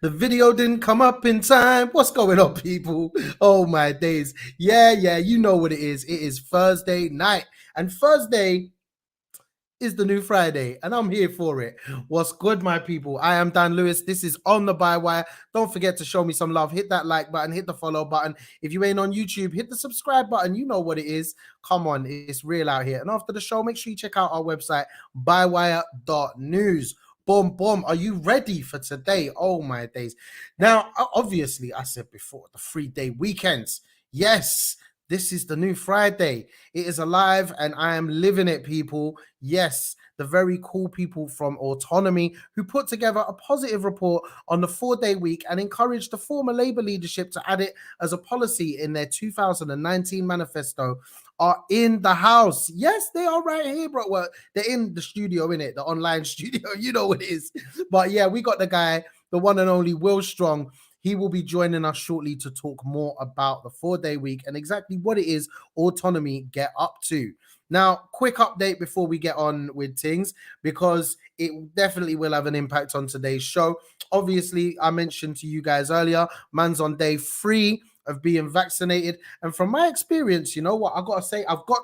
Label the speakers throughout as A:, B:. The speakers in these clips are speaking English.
A: The video didn't come up in time. What's going on, people? Oh my days. Yeah, you know what it is. It is Thursday night, and Thursday is the new Friday, and I'm here for it. What's good, my people? I am Dan Lewis. This is On the Bywire. Don't forget to show me some love. Hit that like button, hit the follow button. If you ain't on YouTube, hit the subscribe button. You know what it is. Come on, it's real out here. And after the show, make sure you check out our website, bywire.news. Boom, boom. Are you ready for today? Oh my days. Now, obviously, I said before, the 3-day weekends. Yes, this is the new Friday. It is alive and I am living it, people. Yes, the very cool people from Autonomy who put together a positive report on the 4-day week and encouraged the former Labour leadership to add it as a policy in their 2019 manifesto are in the house. Yes, they are right here, bro. Well, they're in the studio, innit? The online studio. You know what it is. But yeah, we got the guy, the one and only Will Stronge. He will be joining us shortly to talk more about the 4-day week and exactly what it is Autonomy get up to. Now, quick update before we get on with things, because it definitely will have an impact on today's show. Obviously, I mentioned to you guys earlier, man's on day 3 of being vaccinated. And from my experience, you know what? I've got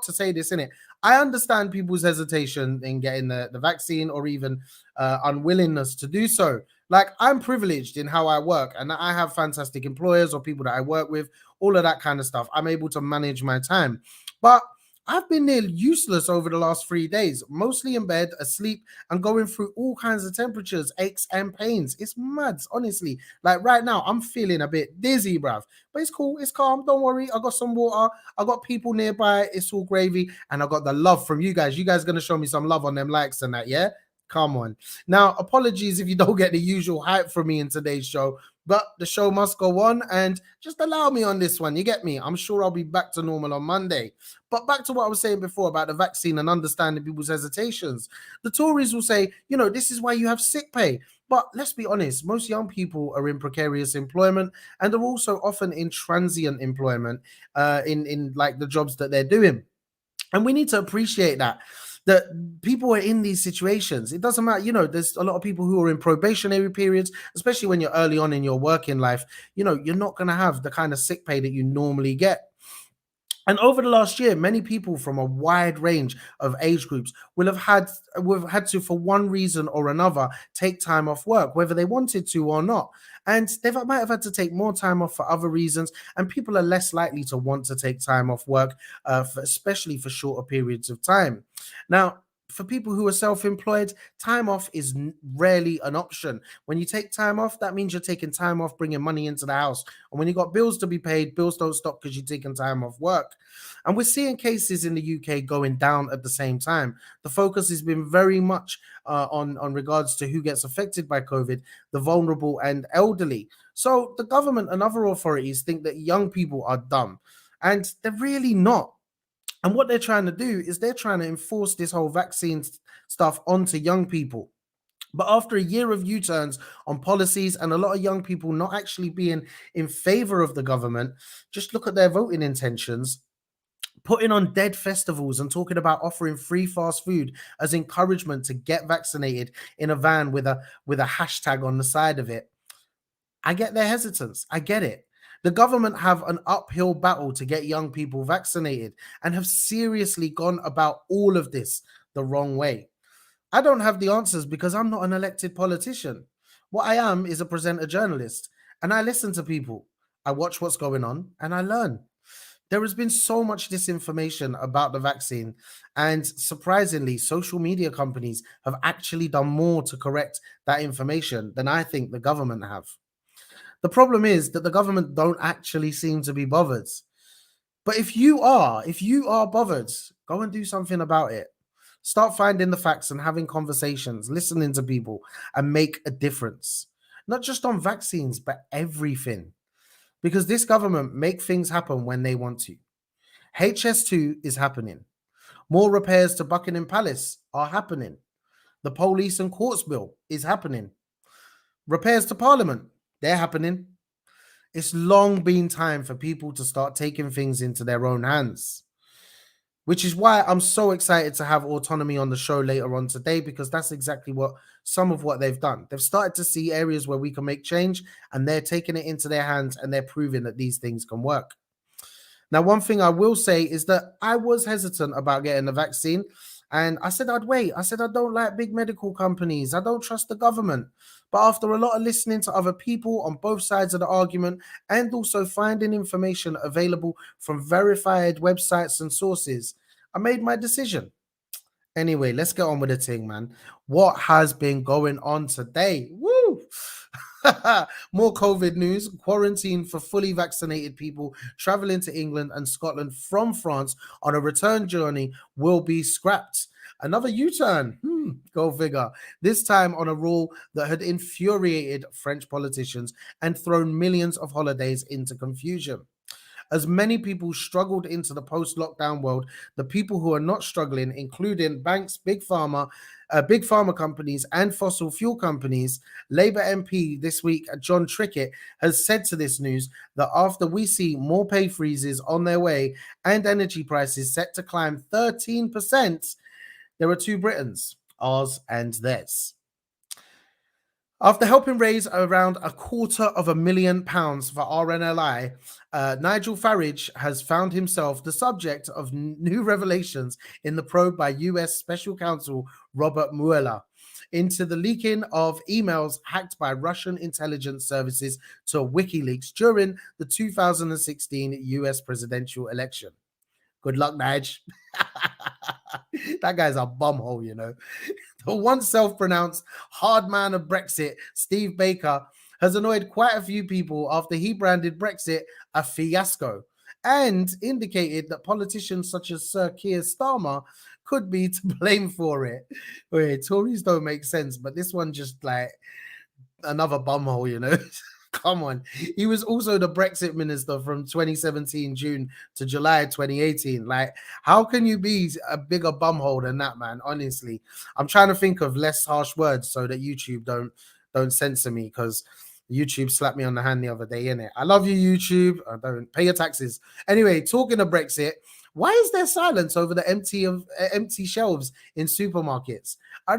A: to say this, innit? I understand people's hesitation in getting the vaccine or even unwillingness to do so. Like, I'm privileged in how I work and I have fantastic employers or people that I work with, all of that kind of stuff. I'm able to manage my time. But I've been nearly useless over the last 3 days, mostly in bed, asleep, and going through all kinds of temperatures, aches, and pains. It's mad, honestly. Like right now, I'm feeling a bit dizzy, bruv. But it's cool, it's calm. Don't worry. I got some water. I got people nearby. It's all gravy. And I got the love from you guys. You guys going to show me some love on them likes and that, yeah? Come on. Now, apologies if you don't get the usual hype from me in today's show, but the show must go on and just allow me on this one. You get me? I'm sure I'll be back to normal on Monday. But back to what I was saying before about the vaccine and understanding people's hesitations. The Tories will say, you know, this is why you have sick pay. But let's be honest, most young people are in precarious employment and are also often in transient employment in like the jobs that they're doing. And we need to appreciate that people are in these situations. It doesn't matter, you know, there's a lot of people who are in probationary periods, especially when you're early on in your working life. You know, you're not going to have the kind of sick pay that you normally get. And over the last year, many people from a wide range of age groups will have had to, for one reason or another, take time off work, whether they wanted to or not. And they might have had to take more time off for other reasons. And people are less likely to want to take time off work, especially for shorter periods of time. Now, for people who are self-employed, time off is rarely an option. When you take time off, that means you're taking time off bringing money into the house. And when you got bills to be paid, bills don't stop because you're taking time off work. And we're seeing cases in the UK going down at the same time. The focus has been very much on regards to who gets affected by COVID, the vulnerable and elderly. So the government and other authorities think that young people are dumb, and they're really not. And what they're trying to do is they're trying to enforce this whole vaccine stuff onto young people. But after a year of U-turns on policies and a lot of young people not actually being in favor of the government, just look at their voting intentions, putting on dead festivals and talking about offering free fast food as encouragement to get vaccinated in a van with a hashtag on the side of it. I get their hesitance. I get it. The government have an uphill battle to get young people vaccinated and have seriously gone about all of this the wrong way. I don't have the answers because I'm not an elected politician. What I am is a presenter journalist, and I listen to people. I watch what's going on and I learn. There has been so much disinformation about the vaccine, and surprisingly, social media companies have actually done more to correct that information than I think the government have. The problem is that the government don't actually seem to be bothered. But if you are bothered, go and do something about it. Start finding the facts and having conversations, listening to people, and make a difference. Not just on vaccines, but everything. Because this government make things happen when they want to. HS2 is happening. More repairs to Buckingham Palace are happening. The police and courts bill is happening. Repairs to Parliament, they're happening. It's long been time for people to start taking things into their own hands, which is why I'm so excited to have Autonomy on the show later on today, because that's exactly what some of what they've done. They've started to see areas where we can make change, and they're taking it into their hands, and they're proving that these things can work. Now, one thing I will say is that I was hesitant about getting the vaccine, and I said I'd wait. I said I don't like big medical companies. I don't trust the government. But after a lot of listening to other people on both sides of the argument, and also finding information available from verified websites and sources, I made my decision. Anyway, let's get on with the thing, man. What has been going on today? Woo! More COVID news. Quarantine for fully vaccinated people traveling to England and Scotland from France on a return journey will be scrapped. Another U-turn. Go figure. This time on a rule that had infuriated French politicians and thrown millions of holidays into confusion. As many people struggled into the post-lockdown world, the people who are not struggling, including banks, big pharma companies, and fossil fuel companies, Labour MP this week, John Trickett, has said to this news that after we see more pay freezes on their way and energy prices set to climb 13%, there are two Britons, ours and theirs. After helping raise around £250,000 for RNLI, Nigel Farage has found himself the subject of new revelations in the probe by US Special Counsel Robert Mueller into the leaking of emails hacked by Russian intelligence services to WikiLeaks during the 2016 US presidential election. Good luck, Nige. That guy's a bumhole, you know. The once self-pronounced hard man of Brexit, Steve Baker, has annoyed quite a few people after he branded Brexit a fiasco and indicated that politicians such as Sir Keir Starmer could be to blame for it. Wait, Tories don't make sense, but this one just like another bumhole, you know. Come on. He was also the Brexit minister from 2017 June to July 2018. Like, how can you be a bigger bumhole than that, man? Honestly, I'm trying to think of less harsh words so that YouTube don't censor me, because YouTube slapped me on the hand the other day, innit? I love you, YouTube. I don't pay your taxes. Anyway, talking of Brexit, why is there silence over the empty shelves in supermarkets?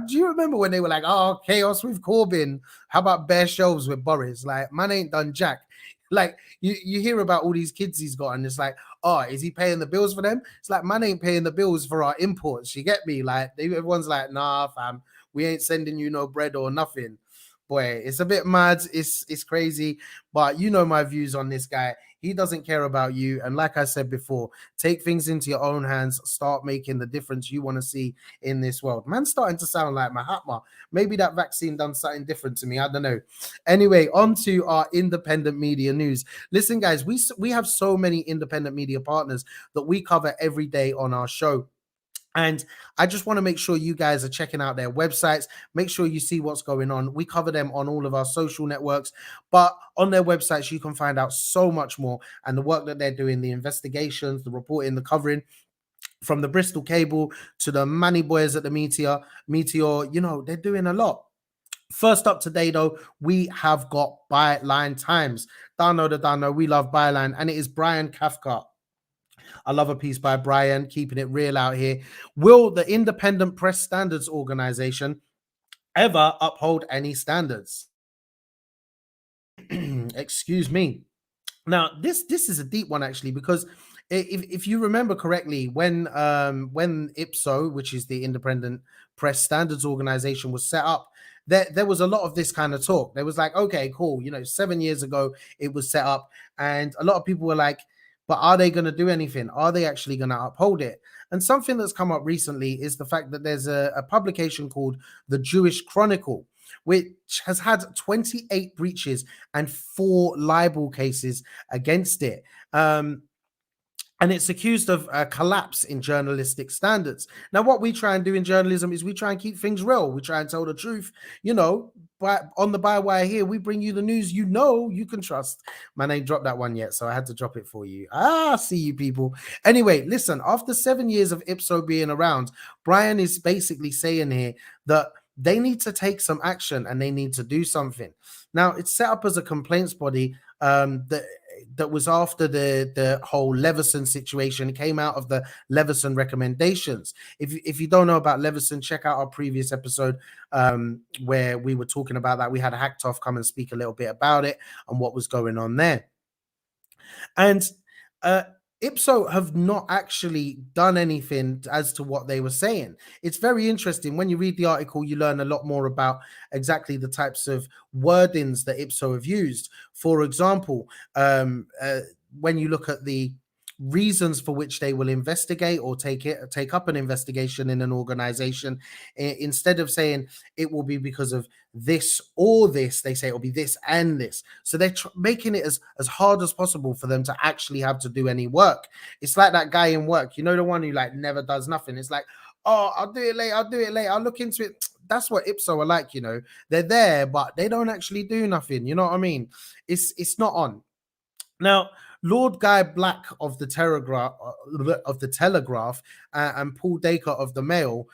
A: Do you remember when they were like, "Oh, chaos with Corbyn"? How about bare shelves with Boris? Like, man ain't done jack. Like, you hear about all these kids he's got, and it's like, oh, is he paying the bills for them? It's like, man ain't paying the bills for our imports. You get me? Like, everyone's like, nah, fam, we ain't sending you no bread or nothing. Boy, it's a bit mad. It's crazy, but you know my views on this guy. He doesn't care about you. And like I said before, take things into your own hands. Start making the difference you want to see in this world. Man's starting to sound like Mahatma. Maybe that vaccine done something different to me. I don't know. Anyway, on to our independent media news. Listen, guys, we have so many independent media partners that we cover every day on our show. And I just want to make sure you guys are checking out their websites. Make sure you see what's going on. We cover them on all of our social networks, but on their websites, you can find out so much more. And the work that they're doing, the investigations, the reporting, the covering, from the Bristol Cable to the Manny Boys at the Meteor, you know, they're doing a lot. First up today, though, we have got Byline Times. Download, we love Byline, and it is Brian Cathcart. I love a piece by Brian, keeping it real out here. Will the Independent Press Standards Organization ever uphold any standards? Excuse me. Now, this is a deep one, actually, because if you remember correctly, when Ipso, which is the Independent Press Standards Organization, was set up, there was a lot of this kind of talk. There was like, okay, cool, you know, 7 years ago it was set up, and a lot of people were like, but are they going to do anything? Are they actually going to uphold it? And something that's come up recently is the fact that there's a publication called The Jewish Chronicle, which has had 28 breaches and 4 libel cases against it. And it's accused of a collapse in journalistic standards. Now, what we try and do in journalism is we try and keep things real. We try and tell the truth. You know, but on the Bywire here, we bring you the news you know you can trust. Man, I ain't dropped that one yet, so I had to drop it for you. See you people. Anyway, listen, after 7 years of Ipso being around, Brian is basically saying here that they need to take some action and they need to do something. Now, it's set up as a complaints body that was after the whole Leveson situation. It came out of the Leveson recommendations. If you don't know about Leveson, check out our previous episode where we were talking about that. We had Hacktoff come and speak a little bit about it and what was going on there. And Ipso have not actually done anything as to what they were saying. It's very interesting. When you read the article, you learn a lot more about exactly the types of wordings that Ipso have used. For example, when you look at the reasons for which they will investigate or take up an investigation in an organization, instead of saying it will be because of this or this, they say it will be this and this. So they're making it as hard as possible for them to actually have to do any work. It's like that guy in work, you know, the one who like never does nothing. It's like, oh, I'll do it later, I'll look into it. That's what Ipso are like, you know. They're there, but they don't actually do nothing. You know what I mean? It's not on. Now, Lord Guy Black of the Telegraph and Paul Dacre of the Mail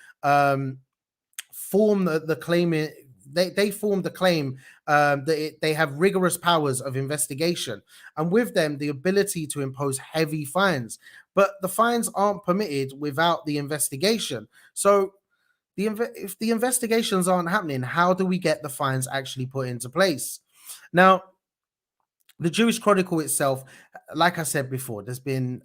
A: formed the claim. They formed the claim that they have rigorous powers of investigation, and with them the ability to impose heavy fines. But the fines aren't permitted without the investigation. So if the investigations aren't happening, how do we get the fines actually put into place? Now, the Jewish Chronicle itself, like I said before, there's been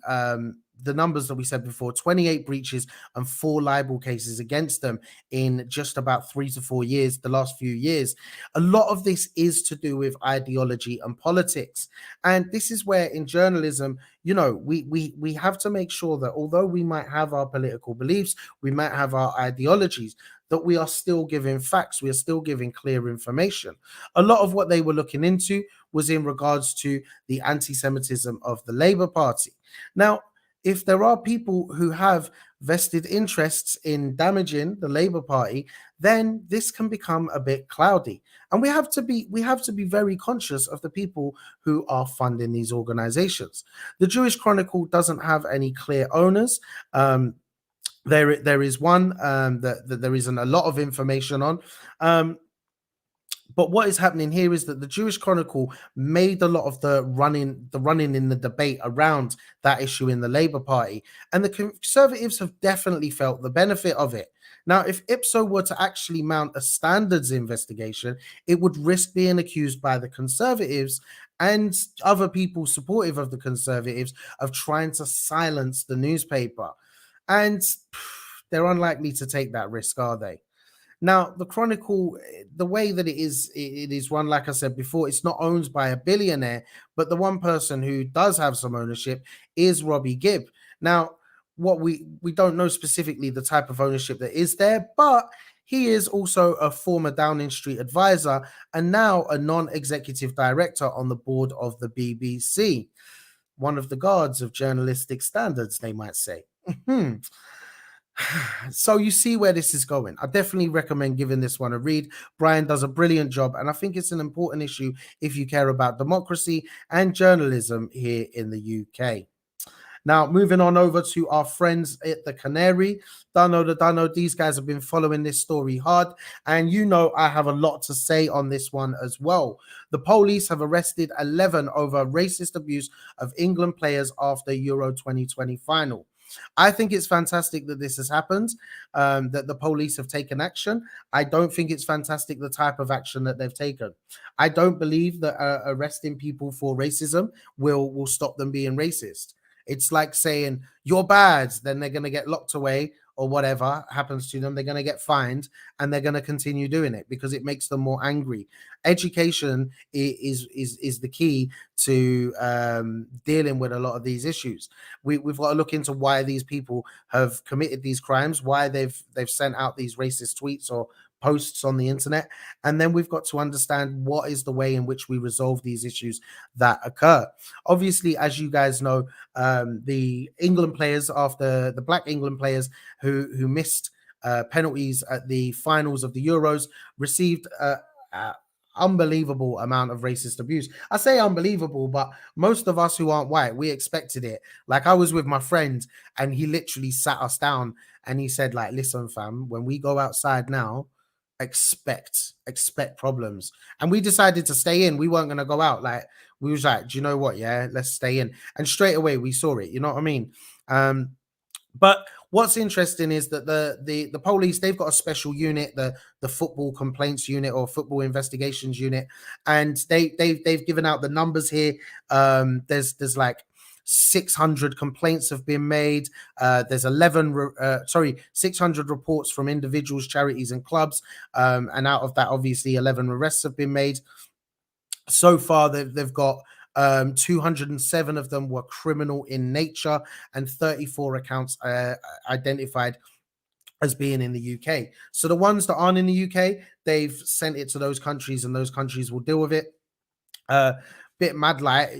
A: the numbers that we said before, 28 breaches and 4 libel cases against them in just about 3 to 4 years, the last few years. A lot of this is to do with ideology and politics. And this is where in journalism, you know, we have to make sure that although we might have our political beliefs, we might have our ideologies, that we are still giving facts, we are still giving clear information. A lot of what they were looking into was in regards to the anti-Semitism of the Labour Party. Now, if there are people who have vested interests in damaging the Labour Party, then this can become a bit cloudy. And we have to be very conscious of the people who are funding these organizations. The Jewish Chronicle doesn't have any clear owners. There is one that there isn't a lot of information on. But what is happening here is that the Jewish Chronicle made a lot of the running in the debate around that issue in the Labour Party, and the Conservatives have definitely felt the benefit of it. Now, if Ipso were to actually mount a standards investigation, it would risk being accused by the Conservatives and other people supportive of the Conservatives of trying to silence the newspaper. And they're unlikely to take that risk, are they? Now, the Chronicle, the way that it is run, like I said before, it's not owned by a billionaire, but the one person who does have some ownership is Robbie Gibb. Now, what we don't know specifically the type of ownership that is there, but he is also a former Downing Street advisor and now a non-executive director on the board of the BBC. One of the guards of journalistic standards, they might say. So you see where this is going. I definitely recommend giving this one a read. Brian does a brilliant job, and I think it's an important issue if you care about democracy and journalism here in the UK. Now, moving on over to our friends at the Canary. Dano, these guys have been following this story hard, and you know I have a lot to say on this one as well. The police have arrested 11 over racist abuse of England players after Euro 2020 final. I think it's fantastic that this has happened, that the police have taken action. I don't think it's fantastic the type of action that they've taken. I don't believe that arresting people for racism will stop them being racist. It's like saying you're bad, then they're going to get locked away or whatever happens to them. They're going to get fined and they're going to continue doing it because it makes them more angry. Education is the key to dealing with a lot of these issues. We've got to look into why these people have committed these crimes, why they've sent out these racist tweets or posts on the internet, and then we've got to understand what is the way in which we resolve these issues that occur. Obviously, as you guys know, the England players, after the Black England players who missed penalties at the finals of the Euros, received unbelievable amount of racist abuse. I say unbelievable, but most of us who aren't white, we expected it. Like, I was with my friend and he literally sat us down and he said, like, listen fam, when we go outside now, expect problems. And we decided to stay in. We weren't going to go out. Like, we was like, do you know what? Yeah, let's stay in. And straight away we saw it. You know what I mean? But what's interesting is that the police, they've got a special unit, the football complaints unit or football investigations unit, and they've given out the numbers here. There's like 600 complaints have been made. There's 600 reports from individuals, charities, and clubs, and out of that, obviously, 11 arrests have been made. So far, they've got 207 of them were criminal in nature, and 34 accounts identified as being in the UK. So the ones that aren't in the UK, they've sent it to those countries, and those countries will deal with it. Bit mad, like,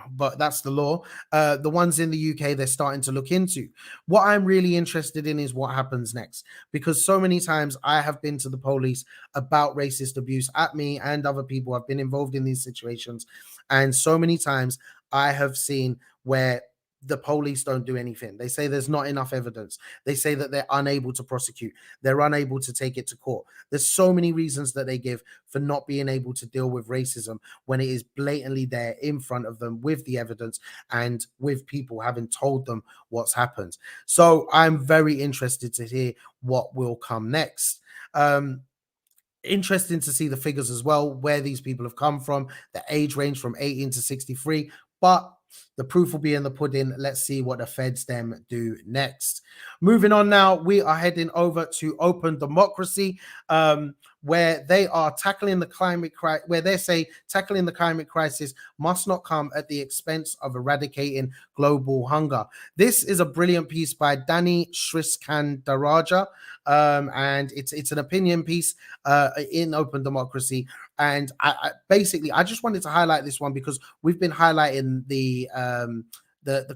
A: but that's the law. The ones in the UK, they're starting to look into. What I'm really interested in is what happens next, because so many times I have been to the police about racist abuse at me and other people. I've been involved in these situations, and so many times I have seen where the police don't do anything. They say there's not enough evidence. They say that they're unable to prosecute. They're unable to take it to court. There's so many reasons that they give for not being able to deal with racism when it is blatantly there in front of them with the evidence and with people having told them what's happened. So I'm very interested to hear what will come next. Interesting to see the figures as well, where these people have come from. The age range from 18 to 63, but the proof will be in the pudding. Let's see what the feds them do next. Moving on now, we are heading over to Open Democracy, where they are tackling the climate crisis, where they say tackling the climate crisis must not come at the expense of eradicating global hunger. This is a brilliant piece by Danny Sriskandaraja, and it's an opinion piece in Open Democracy. And I basically, I just wanted to highlight this one because we've been highlighting the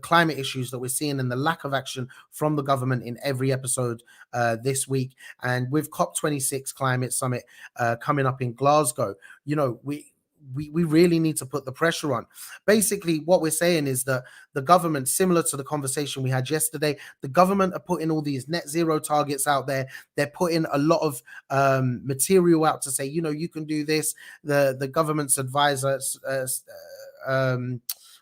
A: climate issues that we're seeing and the lack of action from the government in every episode this week. And with COP26 climate summit coming up in Glasgow, you know, we really need to put the pressure on. Basically, what we're saying is that the government, similar to the conversation we had yesterday, the government are putting all these net zero targets out there. They're putting a lot of material out to say, you know, you can do this. The government's advisor,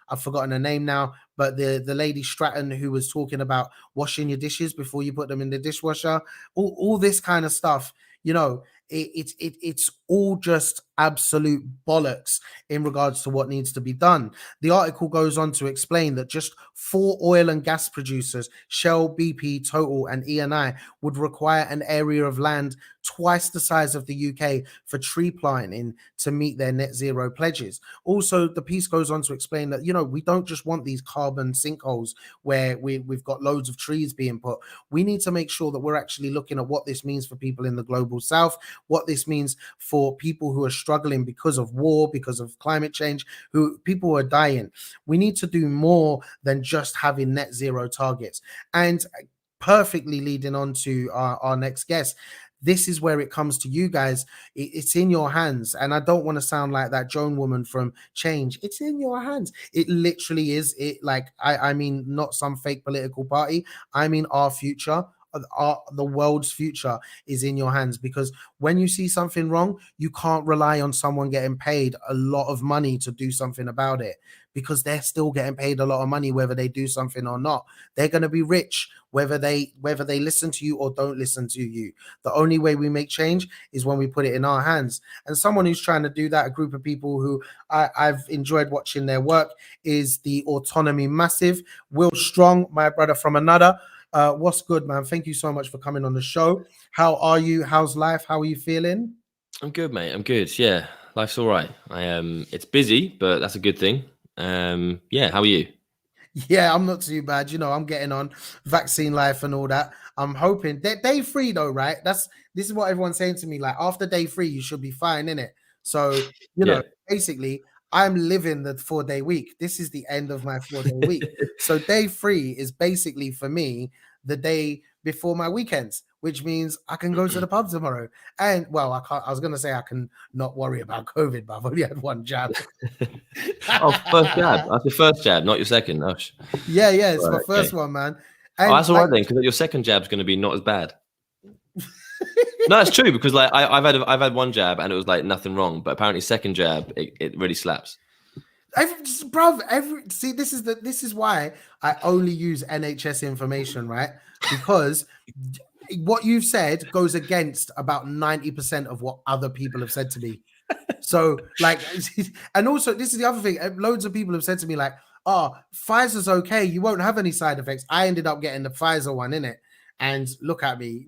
A: I've forgotten her name now, but the lady Stratton, who was talking about washing your dishes before you put them in the dishwasher, all this kind of stuff, you know, it's all just absolute bollocks in regards to what needs to be done. The article goes on to explain that just 4 oil and gas producers, Shell, BP, Total, and Eni, would require an area of land twice the size of the UK for tree planting to meet their net zero pledges. Also, the piece goes on to explain that, you know, we don't just want these carbon sinkholes where we've got loads of trees being put. We need to make sure that we're actually looking at what this means for people in the global south, what this means for people who are struggling because of war, because of climate change, people who are dying. We need to do more than just having net zero targets. And perfectly leading on to our next guest, this is where it comes to you guys. It's in your hands. And I don't want to sound like that Joan woman from Change. It's in your hands. It literally is. It, like, I mean, not some fake political party. I mean, our future. The world's future is in your hands, because when you see something wrong, you can't rely on someone getting paid a lot of money to do something about it, because they're still getting paid a lot of money whether they do something or not. They're going to be rich whether they listen to you or don't listen to you. The only way we make change is when we put it in our hands. And someone who's trying to do that, a group of people who I've enjoyed watching their work, is the Autonomy Massive. Will Stronge, my brother from another. What's good, man? Thank you so much for coming on the show. How are you? How's life? How are you feeling?
B: I'm good, mate. I'm good. Yeah, life's all right. It's busy, but that's a good thing. Yeah, how are you?
A: Yeah, I'm not too bad. You know, I'm getting on vaccine life and all that. I'm hoping day 3 though, right? This is what everyone's saying to me. Like, after day 3, you should be fine, innit? So, you know, basically, I'm living the 4-day week. This is the end of my 4-day week. So day 3 is basically for me the day before my weekends, which means I can go to the pub tomorrow. And well, I was gonna say I can not worry about COVID, but I've only had 1 jab.
B: Oh, first jab. That's your first jab, not your second. Oh,
A: yeah, it's my first one, man.
B: And that's all right then, because your second jab's going to be not as bad. No, it's true because like I've had one jab and it was like nothing wrong, but apparently second jab it really slaps.
A: See, this is why I only use NHS information, right? Because what you've said goes against about 90% of what other people have said to me. So, like, and also this is the other thing. Loads of people have said to me, like, "Oh, Pfizer's okay. You won't have any side effects." I ended up getting the Pfizer one in it, and look at me.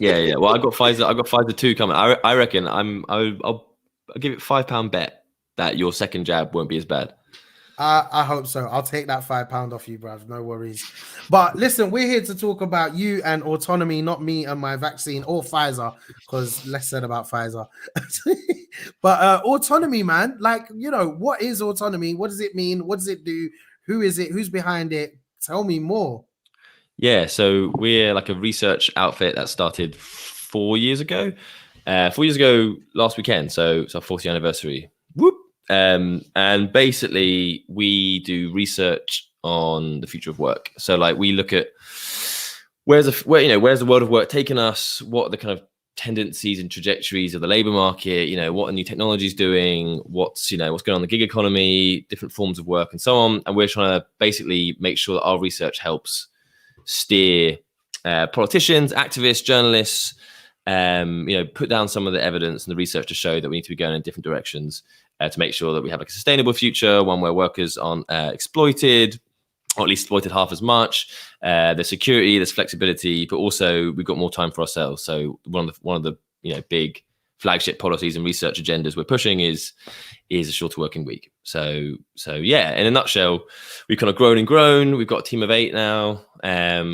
B: Yeah. Well, I got Pfizer 2 coming. I reckon I'll give it £5 bet that your second jab won't be as bad.
A: I hope so. I'll take that £5 off you, bruv. No worries. But listen, we're here to talk about you and autonomy, not me and my vaccine or Pfizer, because less said about Pfizer. But autonomy, man, like, you know, what is autonomy? What does it mean? What does it do? Who is it? Who's behind it? Tell me more.
B: Yeah, so we're like a research outfit that started 4 years ago. 4 years ago last weekend, so it's our 40th anniversary. Whoop. And basically we do research on the future of work. So like we look at where's the world of work taking us, what are the kind of tendencies and trajectories of the labor market, you know, what are new technologies doing, what's going on in the gig economy, different forms of work and so on. And we're trying to basically make sure that our research helps steer politicians, activists, journalists, put down some of the evidence and the research to show that we need to be going in different directions to make sure that we have like a sustainable future, one where workers aren't exploited, or at least exploited half as much. There's security, there's flexibility, but also we've got more time for ourselves. So one of the big flagship policies and research agendas we're pushing is a shorter working week. So yeah, in a nutshell, we've kind of grown. We've got a team of 8 now,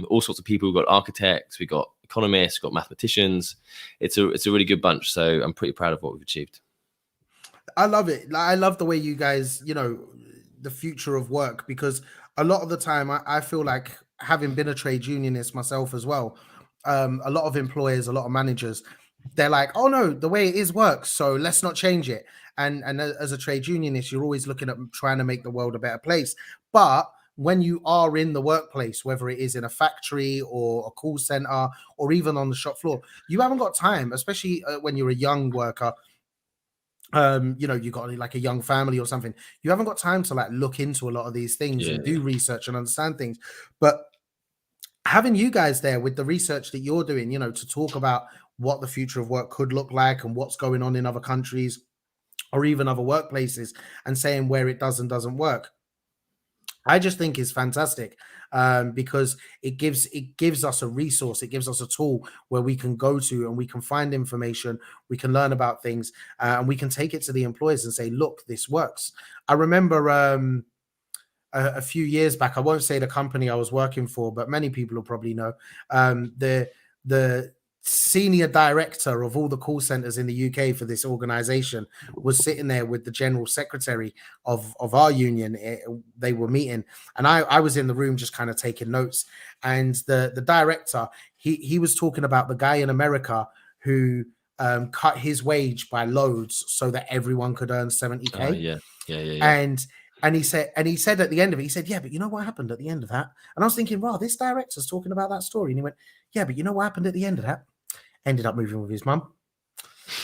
B: all sorts of people. We've got architects, we've got economists, we've got mathematicians. It's a really good bunch. So I'm pretty proud of what we've achieved.
A: I love it. I love the way you guys, the future of work, because a lot of the time I feel like, having been a trade unionist myself as well, a lot of employers, a lot of managers, they're like, oh no, the way it is works, so let's not change it. And as a trade unionist, you're always looking at trying to make the world a better place. But when you are in the workplace, whether it is in a factory or a call center or even on the shop floor, you haven't got time, especially when you're a young worker. You got like a young family or something, you haven't got time to like look into a lot of these things and do research and understand things. But having you guys there with the research that you're doing, to talk about what the future of work could look like and what's going on in other countries or even other workplaces, and saying where it does and doesn't work, I just think is fantastic, because it gives us a resource, it gives us a tool where we can go to and we can find information, we can learn about things, and we can take it to the employers and say, look, this works. I remember a few years back, I won't say the company I was working for, but many people will probably know, the senior director of all the call centers in the UK for this organization was sitting there with the general secretary of our union. They were meeting, and I was in the room just kind of taking notes. And the director, he was talking about the guy in America who cut his wage by loads so that everyone could earn 70k.
B: Yeah.
A: And he said at the end of it, he said, yeah, but you know what happened at the end of that? And I was thinking, wow, this director's talking about that story. And he went, yeah, but you know what happened at the end of that? Ended up moving with his mum.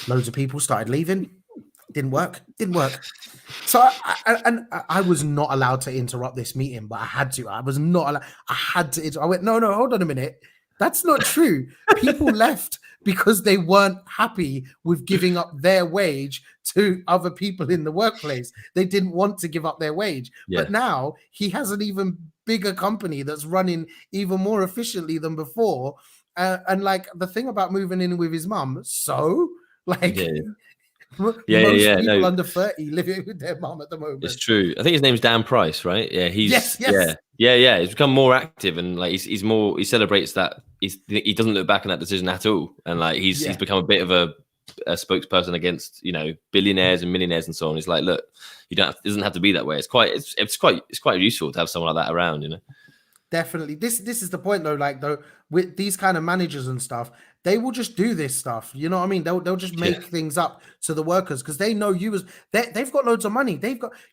A: Loads of people started leaving. Didn't work. So I was not allowed to interrupt this meeting, but I had to. I was not allowed. I had to. I went, no, hold on a minute. That's not true. People left because they weren't happy with giving up their wage to other people in the workplace. They didn't want to give up their wage. Yeah. But now he has an even bigger company that's running even more efficiently than before. And like the thing about moving in with his mum, so like most people under 30 living with their mum at the moment.
B: It's true. I think his name's Dan Price, right? Yeah,
A: yes.
B: Yeah. He's become more active, and like he's more. He celebrates that. He doesn't look back on that decision at all, and like he's become a bit of a spokesperson against billionaires and millionaires and so on. He's like, look, it doesn't have to be that way. It's quite useful to have someone like that around,
A: Definitely. This is the point though, with these kind of managers and stuff, they will just do this stuff. You know what I mean? They'll just make things up to the workers because they know they've got loads of money.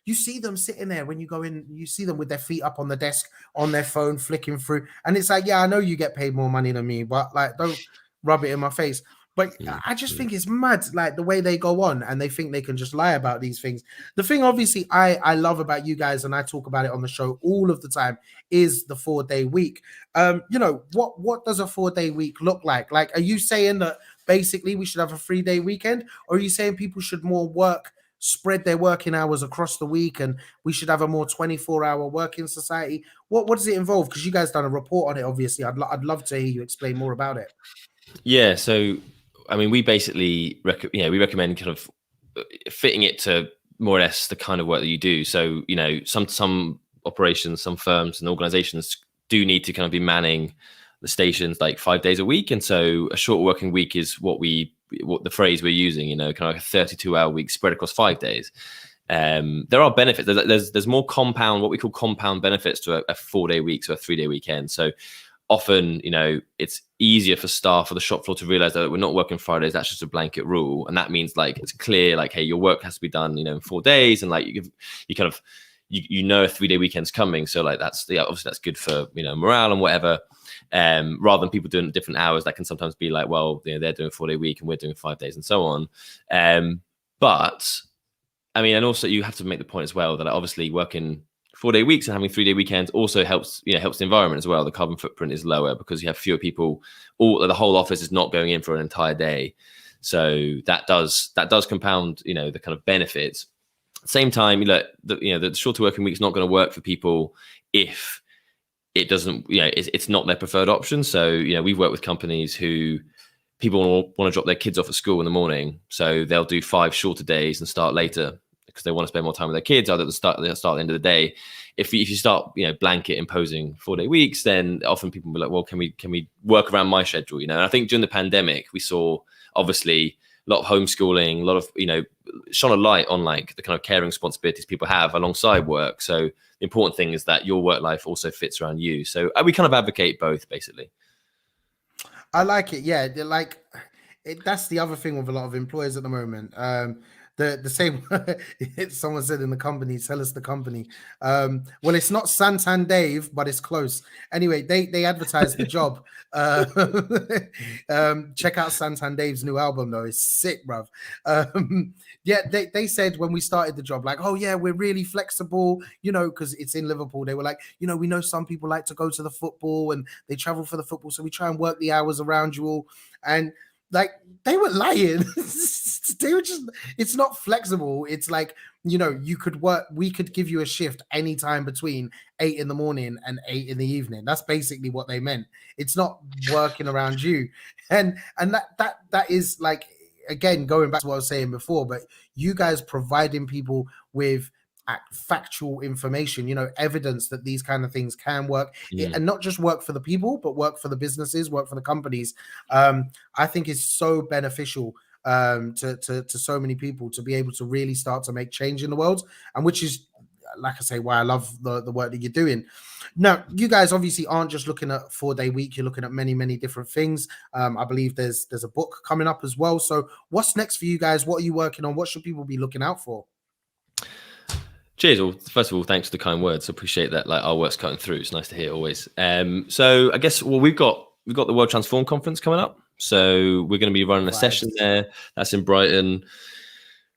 A: You see them sitting there when you go in, you see them with their feet up on the desk, on their phone, flicking through. And it's like, yeah, I know you get paid more money than me, but like, rub it in my face. But I just think it's mad, like the way they go on and they think they can just lie about these things. The thing, obviously, I love about you guys, and I talk about it on the show all of the time, is the 4-day week. You know, what does a 4-day week look like? Like, are you saying that basically we should have a 3-day weekend, or are you saying people should more spread their working hours across the week, and we should have a more 24-hour working society? What does it involve? Because you guys done a report on it, obviously. I'd love to hear you explain more about it.
B: Yeah, so I mean, we basically we recommend kind of fitting it to more or less the kind of work that you do. So, you know, some operations, some firms and organizations do need to kind of be manning the stations like 5 days a week, and so a short working week is what the phrase we're using, you know, kind of like a 32-hour week spread across 5 days. There are benefits. There's more what we call compound benefits to a 4-day week, so a 3-day weekend. So often, you know, it's easier for staff or the shop floor to realize that we're not working Fridays. That's just a blanket rule, and that means like it's clear, like, hey, your work has to be done, you know, in 4 days, and like you kind of you know a 3-day weekend's coming. So like obviously that's good for, you know, morale and whatever. Rather than people doing different hours, that can sometimes be like, well, you know, they're doing a 4-day week and we're doing 5 days and so on. But I mean, and also you have to make the point as well that obviously working 4-day weeks and having 3-day weekends also helps the environment as well. The carbon footprint is lower because you have fewer people. The whole office is not going in for an entire day, so that does compound, you know, the kind of benefits. At the same time, the shorter working week is not going to work for people if it doesn't, you know, it's not their preferred option. So, you know, we've worked with companies who people want to drop their kids off at school in the morning, so they'll do 5 shorter days and start later because they want to spend more time with their kids, either at the start at the end of the day. If you start, you know, blanket imposing 4-day weeks, then often people will be like, well, can we work around my schedule, you know? And I think during the pandemic, we saw obviously a lot of homeschooling, a lot of, you know, shone a light on like the kind of caring responsibilities people have alongside work. So the important thing is that your work life also fits around you. So we kind of advocate both, basically.
A: I like it. Yeah, that's the other thing with a lot of employers at the moment. The same someone said in the company, tell us the company. Well, it's not Santander, but it's close. Anyway, they advertised the job. Check out Santander's new album though, it's sick, bruv. Yeah, they said when we started the job, like, oh yeah, we're really flexible, you know, because it's in Liverpool. They were like, you know, we know some people like to go to the football and they travel for the football, so we try and work the hours around you all. And like, they were lying. They were just, it's not flexible. It's like, you know, we could give you a shift anytime between 8 in the morning and 8 in the evening. That's basically what they meant. It's not working around you. And that is like, again, going back to what I was saying before, but you guys providing people with factual information, you know, evidence that these kind of things can work, and not just work for the people, but work for the businesses, work for the companies. I think is so beneficial to so many people to be able to really start to make change in the world, and which is, like I say, why I love the work that you're doing. Now, you guys obviously aren't just looking at 4-day week, you're looking at many different things. I believe there's a book coming up as well. So what's next for you guys? What are you working on? What should people be looking out for?
B: Cheers. Well, first of all, thanks for the kind words. I appreciate that. Like, our work's cutting through. It's nice to hear always. So I guess, well, we've got the World Transform Conference coming up. So we're going to be running a session there. That's in Brighton.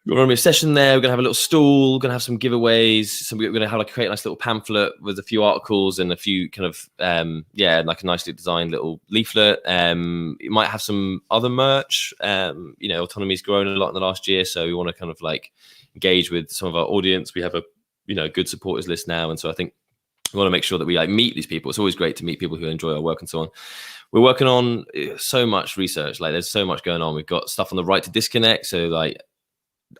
B: We're going to be a session there. We're going to have a little stall. We're going to have some giveaways. So we're going to have create a nice little pamphlet with a few articles and a few kind of, like a nicely designed little leaflet. It might have some other merch. You know, Autonomy's grown a lot in the last year. So we want to kind of like engage with some of our audience. We have a, you know, good supporters list now. And so I think we want to make sure that we like meet these people. It's always great to meet people who enjoy our work and so on. We're working on so much research. Like, there's so much going on. We've got stuff on the right to disconnect. So like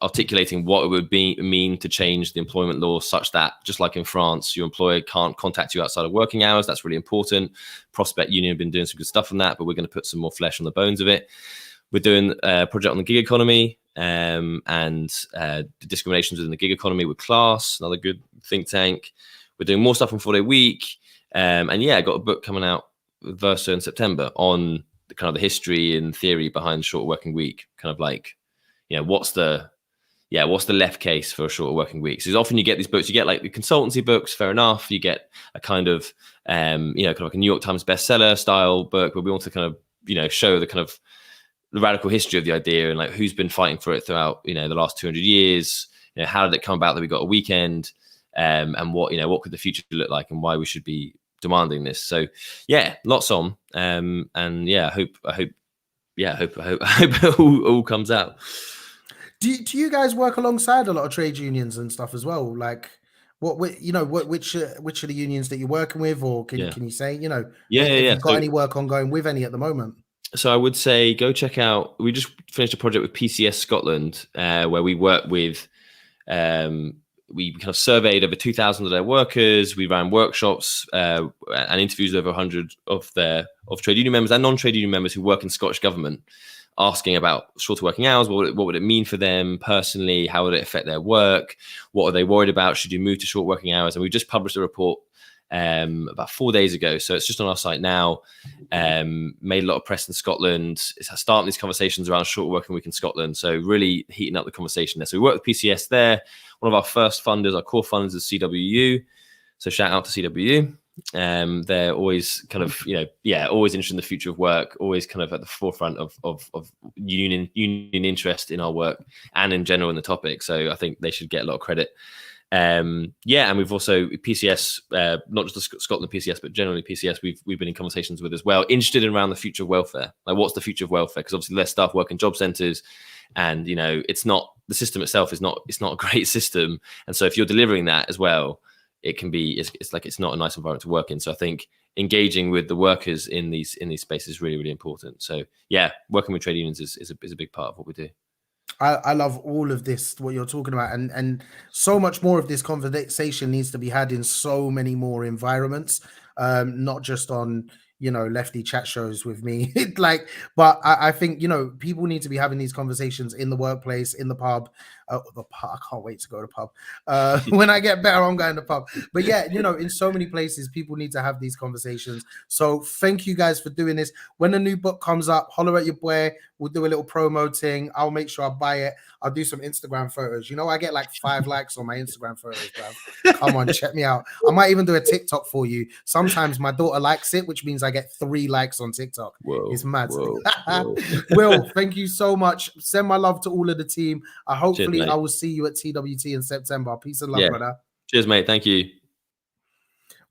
B: articulating what it would mean to change the employment law such that, just like in France, your employer can't contact you outside of working hours. That's really important. Prospect Union have been doing some good stuff on that, but we're going to put some more flesh on the bones of it. We're doing a project on the gig economy and the discriminations within the gig economy with Class, another good think tank. We're doing more stuff on 4-day week. And yeah, I got a book coming out with Versa in September on the kind of the history and theory behind short working week. Kind of like, you know, what's the left case for a shorter working week? So often you get these books, you get like the consultancy books, fair enough. You get a kind of, kind of like a New York Times bestseller style book, but we want to kind of show the kind of the radical history of the idea and like who's been fighting for it throughout, the last 200 years. How did it come about that we got a weekend, and what could the future look like and why we should be demanding this. So yeah, lots on, and yeah, I hope it all comes out.
A: Do you guys work alongside a lot of trade unions and stuff as well? Like, which are the unions that you're working with, or can you say, if you've got any work ongoing with any at the moment?
B: So I would say go check out. We just finished a project with PCS Scotland, where we work with. We kind of surveyed over 2,000 of their workers. We ran workshops and interviews with over 100 of trade union members and non-trade union members who work in Scottish government, asking about shorter working hours. What would it mean for them personally? How would it affect their work? What are they worried about? Should you move to short working hours? And we just published a report about 4 days ago. So it's just on our site now. Made a lot of press in Scotland. It's starting these conversations around short working week in Scotland. So really heating up the conversation there. So we work with PCS there. One of our first funders, our core funders, is CWU. So shout out to CWU. They're always kind of, always interested in the future of work, always kind of at the forefront of union interest in our work and in general in the topic. So I think they should get a lot of credit. And we've also PCS, not just the Scotland PCS, but generally PCS, we've been in conversations with as well, interested in around the future of welfare. Like, what's the future of welfare? Because obviously less staff work in job centres, and it's not, the system itself is not a great system. And so if you're delivering that as well, it can be, it's not a nice environment to work in. So I think engaging with the workers in these spaces is really, really important. So yeah, working with trade unions is a big part of what we do.
A: I love all of this, what you're talking about, and so much more of this conversation needs to be had in so many more environments, not just on lefty chat shows with me. But I think people need to be having these conversations in the workplace, in the pub. I can't wait to go to the pub. When I get better, I'm going to the pub. But yeah, in so many places, people need to have these conversations. So thank you guys for doing this. When a new book comes up, holler at your boy. We'll do a little promo thing. I'll make sure I buy it. I'll do some Instagram photos. I get like 5 likes on my Instagram photos, bro. Come on, check me out. I might even do a TikTok for you. Sometimes my daughter likes it, which means I get 3 likes on TikTok.
B: Whoa,
A: it's mad.
B: Whoa.
A: Will, thank you so much. Send my love to all of the team. Hopefully
B: Cheers,
A: I will see you at TWT in September. Peace and love, brother.
B: Cheers, mate. Thank you.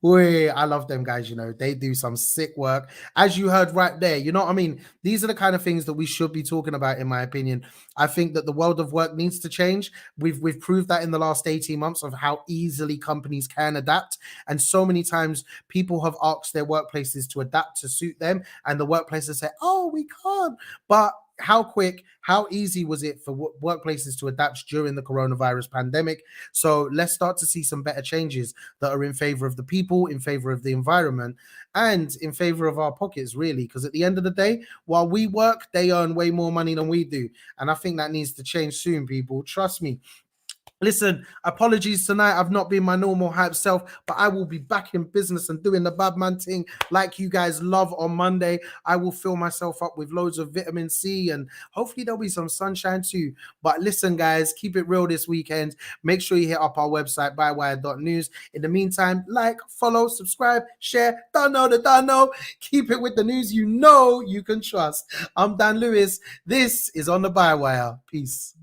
A: I love them guys. They do some sick work, as you heard right there. You know what I mean? These are the kind of things that we should be talking about, in my opinion. I think that the world of work needs to change. We've proved that in the last 18 months of how easily companies can adapt. And so many times people have asked their workplaces to adapt to suit them, and the workplaces say, oh, we can't. But how quick, how easy was it for workplaces to adapt during the coronavirus pandemic? So let's start to see some better changes that are in favor of the people, in favor of the environment, and in favor of our pockets, really. Because at the end of the day, while we work, they earn way more money than we do. And I think that needs to change soon, people. Trust me. Listen, apologies tonight. I've not been my normal hype self, but I will be back in business and doing the bad man thing like you guys love on Monday. I will fill myself up with loads of vitamin C, and hopefully there'll be some sunshine too. But listen, guys, keep it real this weekend. Make sure you hit up our website, bywire.news. In the meantime, like, follow, subscribe, share. Don't know. Keep it with the news you can trust. I'm Dan Lewis. This is On the Bywire. Peace.